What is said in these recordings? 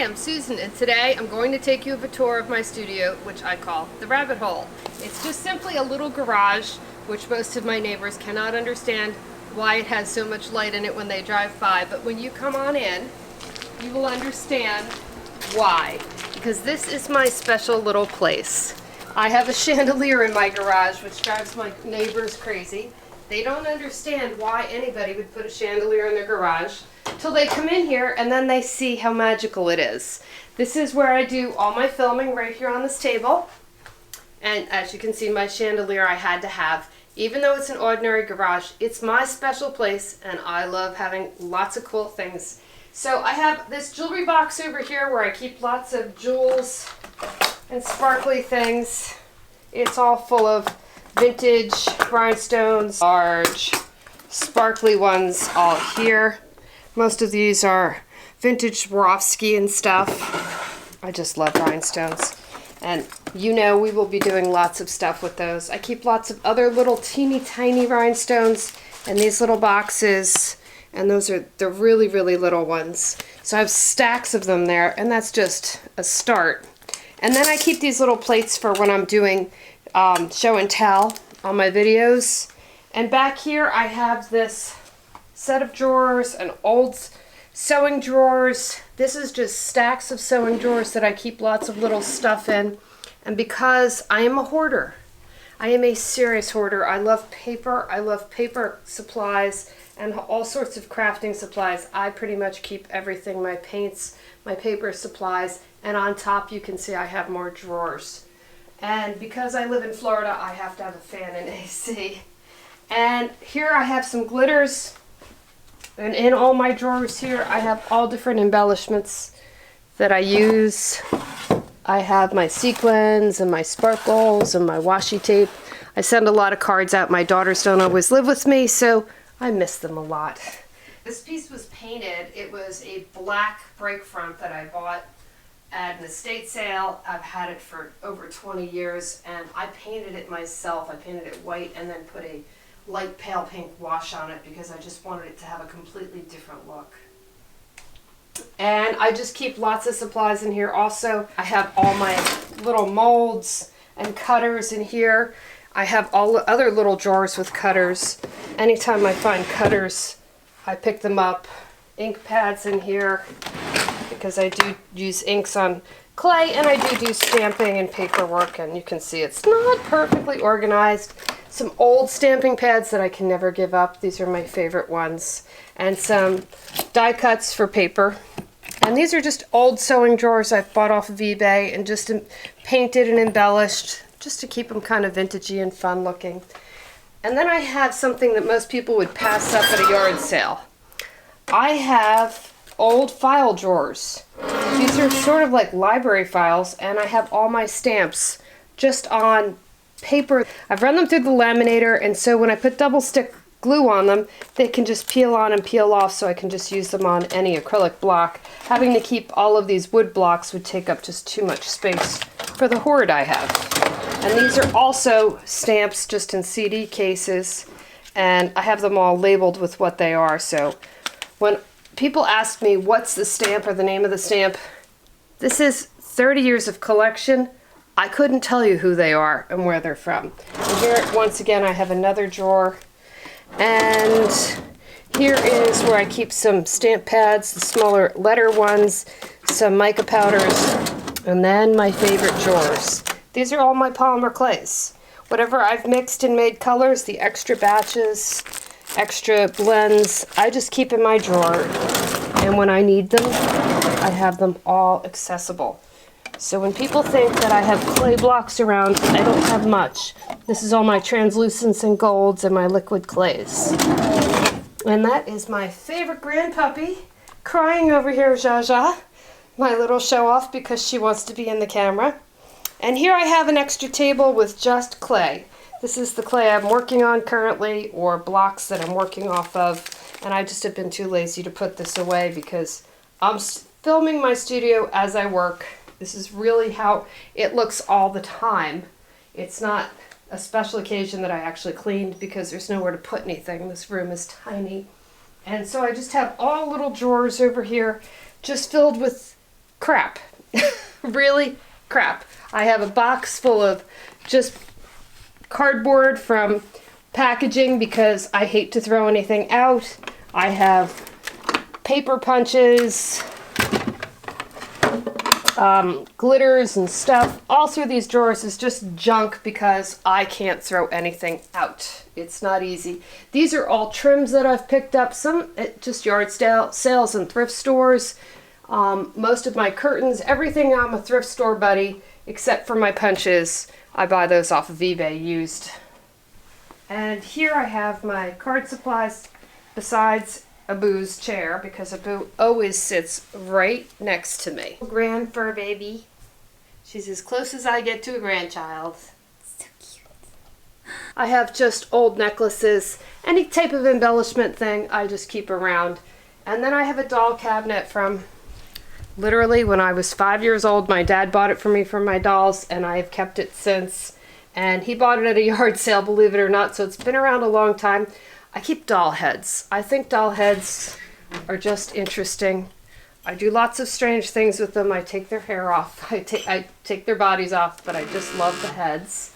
I'm Susan, and today I'm going to take you on a tour of my studio, which I call the rabbit hole. It's just simply a little garage, which most of my neighbors cannot understand why it has so much light in it when they drive by, but when you come on in, you will understand why. Because this is my special little place. I have a chandelier in my garage, which drives my neighbors crazy. They don't understand why anybody would put a chandelier in their garage till they come in here and then they see how magical it is. This is where I do all my filming, right here on this table. And as you can see, my chandelier I had to have. Even though it's an ordinary garage, it's my special place and I love having lots of cool things. So I have this jewelry box over here where I keep lots of jewels and sparkly things. It's all full of vintage rhinestones, large sparkly ones all here. Most of these are vintage Swarovski and stuff. I just love rhinestones. And you know we will be doing lots of stuff with those. I keep lots of other little teeny tiny rhinestones in these little boxes. And those are the really, really little ones. So I have stacks of them there, and that's just a start. And then I keep these little plates for when I'm doing show and tell on my videos. And back here I have this set of drawers and old sewing drawers. This is just stacks of sewing drawers that I keep lots of little stuff in. And because I am a hoarder, I am a serious hoarder. I love paper supplies and all sorts of crafting supplies. I pretty much keep everything, my paints, my paper supplies, and on top you can see I have more drawers. And because I live in Florida, I have to have a fan and AC. And here I have some glitters. And in all my drawers here, I have all different embellishments that I use. I have my sequins and my sparkles and my washi tape. I send a lot of cards out. My daughters don't always live with me, so I miss them a lot. This piece was painted. It was a black break front that I bought at an estate sale. I've had it for over 20 years, and I painted it myself. I painted it white and then put a light pale pink wash on it because I just wanted it to have a completely different look. And I just keep lots of supplies in here. Also, I have all my little molds and cutters in here. I have all the other little drawers with cutters. Anytime I find cutters, I pick them up. Ink pads in here because I do use inks on clay, and I do stamping and paperwork, and you can see it's not perfectly organized. Some old stamping pads that I can never give up. These are my favorite ones. And some die cuts for paper. And these are just old sewing drawers I've bought off of eBay and just painted and embellished just to keep them kind of vintagey and fun looking. And then I have something that most people would pass up at a yard sale. I have old file drawers. These are sort of like library files, and I have all my stamps just on paper. I've run them through the laminator, and so when I put double stick glue on them, they can just peel on and peel off, so I can just use them on any acrylic block. Having to keep all of these wood blocks would take up just too much space for the hoard I have. And these are also stamps just in CD cases, and I have them all labeled with what they are. So when people ask me what's the stamp or the name of the stamp, this is 30 years of collection. I couldn't tell you who they are and where they're from. And here, once again, I have another drawer. And here is where I keep some stamp pads, the smaller letter ones, some mica powders, and then my favorite drawers. These are all my polymer clays. Whatever I've mixed and made colors, the extra batches, extra blends, I just keep in my drawer. And when I need them, I have them all accessible. So when people think that I have clay blocks around, I don't have much. This is all my translucents and golds and my liquid clays. And that is my favorite grand puppy crying over here, Jaja, my little show off because she wants to be in the camera. And here I have an extra table with just clay. This is the clay I'm working on currently, or blocks that I'm working off of. And I just have been too lazy to put this away because I'm filming my studio as I work. This is really how it looks all the time. It's not a special occasion that I actually cleaned because there's nowhere to put anything. This room is tiny. And so I just have all little drawers over here just filled with crap. Really crap. I have a box full of just cardboard from packaging because I hate to throw anything out. I have paper punches, glitters and stuff. All through these drawers is just junk because I can't throw anything out. It's not easy. These are all trims that I've picked up, some at just yard sales and thrift stores. Most of my curtains, everything, I'm a thrift store buddy, except for my punches. I buy those off of eBay used. And here I have my card supplies besides Abu's chair, because Abu always sits right next to me. Grand fur baby. She's as close as I get to a grandchild. So cute. I have just old necklaces, any type of embellishment thing I just keep around. And then I have a doll cabinet from literally when I was 5 years old. My dad bought it for me for my dolls, and I have kept it since. And he bought it at a yard sale, believe it or not, so it's been around a long time. I keep doll heads. I think doll heads are just interesting. I do lots of strange things with them. I take their hair off. I take their bodies off, but I just love the heads.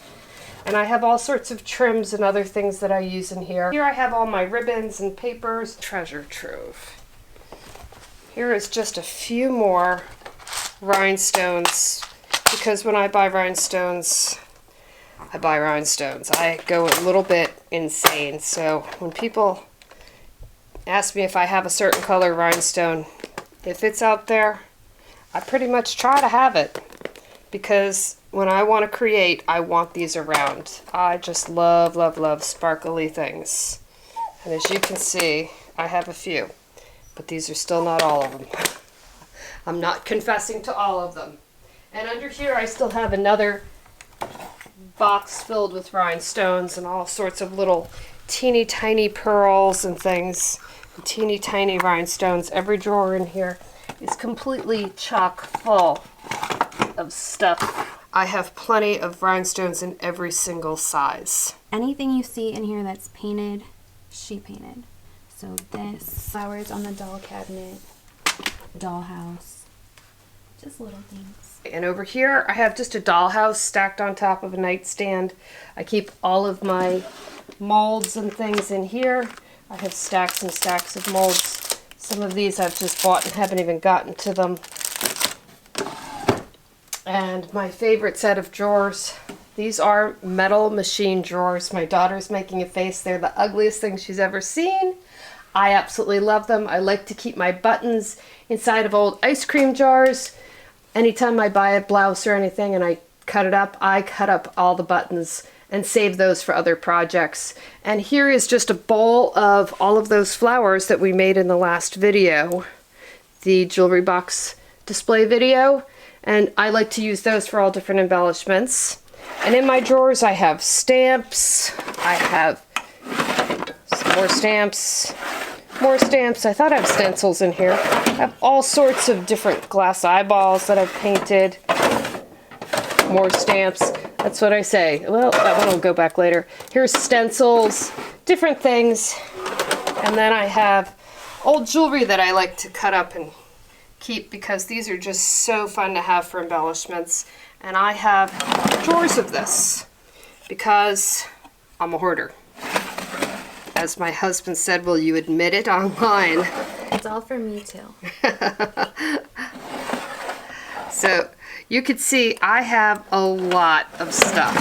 And I have all sorts of trims and other things that I use in here. Here I have all my ribbons and papers. Treasure trove. Here is just a few more rhinestones, because when I buy rhinestones, I go a little bit insane. So when people ask me if I have a certain color rhinestone, if it's out there, I pretty much try to have it, because when I want to create, I want these around. I just love, love, love sparkly things. And as you can see, I have a few, but these are still not all of them. I'm not confessing to all of them. And under here I still have another box filled with rhinestones and all sorts of little teeny tiny pearls and things, and teeny tiny rhinestones. Every drawer in here is completely chock full of stuff. I have plenty of rhinestones in every single size. Anything you see in here that's painted, she painted. So this, flowers on the doll cabinet, dollhouse, just little things. And over here I have just a dollhouse stacked on top of a nightstand. I keep all of my molds and things in here. I have stacks and stacks of molds. Some of these I've just bought and haven't even gotten to them. And my favorite set of drawers, these are metal machine drawers. My daughter's making a face. They're the ugliest thing she's ever seen. I absolutely love them. I like to keep my buttons inside of old ice cream jars. Anytime I buy a blouse or anything and I cut it up, I cut up all the buttons and save those for other projects. And here is just a bowl of all of those flowers that we made in the last video, the jewelry box display video. And I like to use those for all different embellishments. And in my drawers I have stamps, I have some more stamps, more stamps. I thought I have stencils in here. I have all sorts of different glass eyeballs that I've painted. More stamps. That's what I say. Well, that one will go back later. Here's stencils, different things. And then I have old jewelry that I like to cut up and keep, because these are just so fun to have for embellishments. And I have drawers of this because I'm a hoarder. As my husband said, will you admit it online? It's all for me too. So you can see I have a lot of stuff.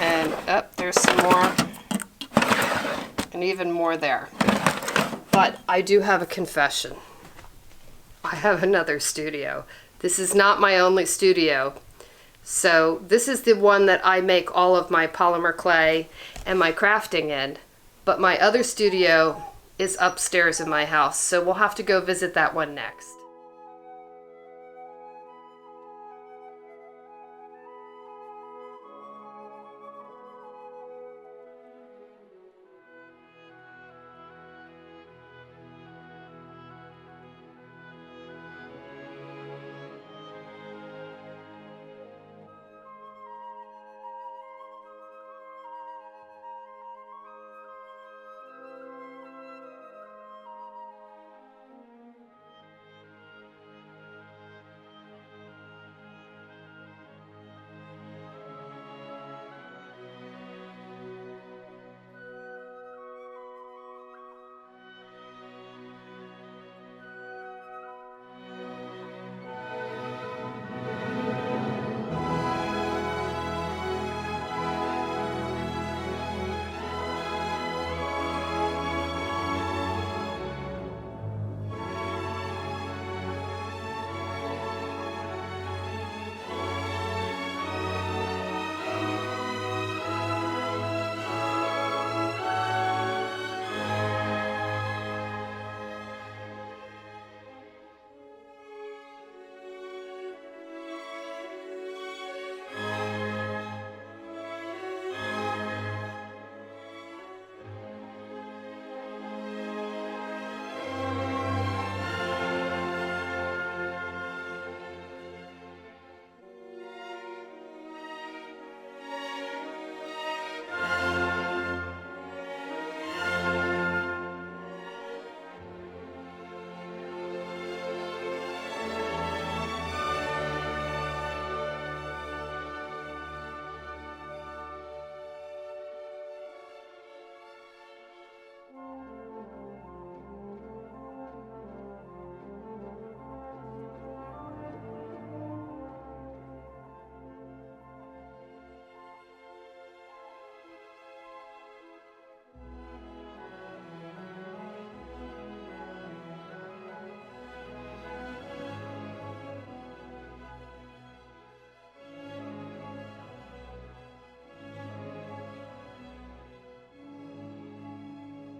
And there's some more. And even more there. But I do have a confession. I have another studio. This is not my only studio. So this is the one that I make all of my polymer clay and my crafting in. But my other studio is upstairs in my house, so we'll have to go visit that one next.